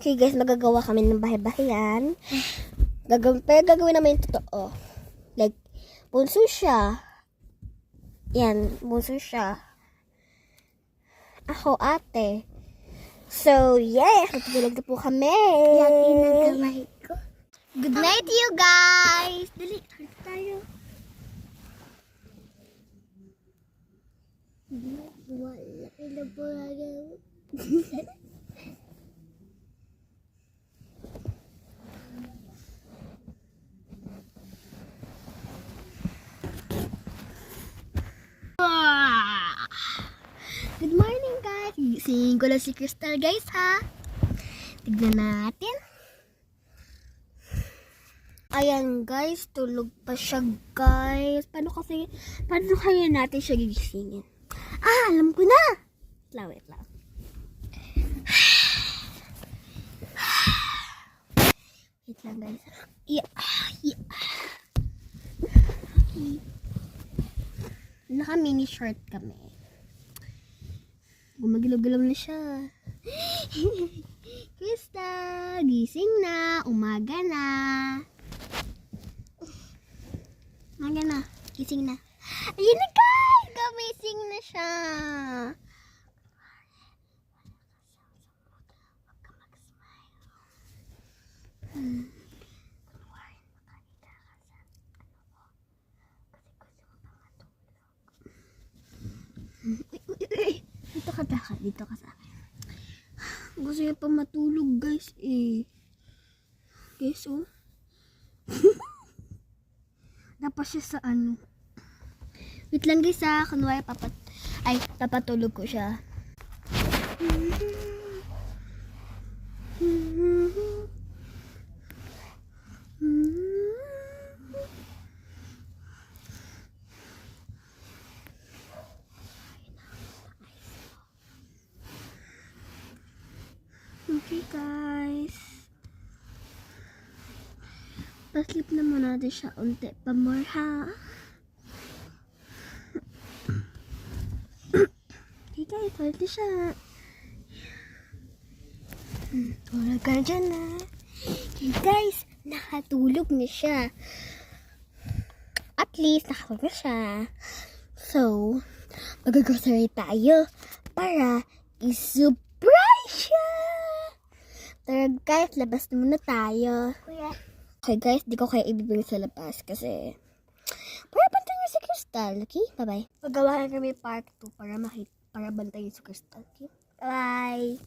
Okay guys, magagawa kami ng bahay-bahayan. Pero gagawin namin yung totoo. Like, bunso siya. Yan, bunso siya. Ako, ate. So, yes, matutulog na po kami. Laki ng kamay ko. Good night to you guys! Dali, harap tayo. Wala na po lang. Good morning guys! Gisingin ko lang si Crystal guys ha. Tignan natin. Ayan guys, tulog pa siya guys. Paano kaya natin siya gigisingin? Alam ko na! Wait lang. Wait lang guys. Yeah. Naka mini short kami. Gumagalaw-galaw na siya. Krista, gising na. Umaga na. Umaga na. Gising na. Ayun na guys! Gumising na siya. Huwag ka mag-smile. Dito ka sa akin. Gusto niya pa matulog guys eh. Guys oh. Dapat siya sa ano. Wait lang guys ha. Kunwari papatulog ko siya. Okay guys. Paslip na muna natin siya unti pa more ha. Okay guys, palit na siya. Tulog ka na dyan na. Okay guys, nakatulog na siya. At least nakatulog na siya. So, mag-grocery tayo para i-surprise siya. Tara guys, labas na muna tayo. Kuya. Okay guys, di ko kaya ibibigay sa labas kasi para bantayan niyo si Crystal, okay? Bye-bye. Pagawa kami part 2 para bantayan si Crystal, okay? Bye!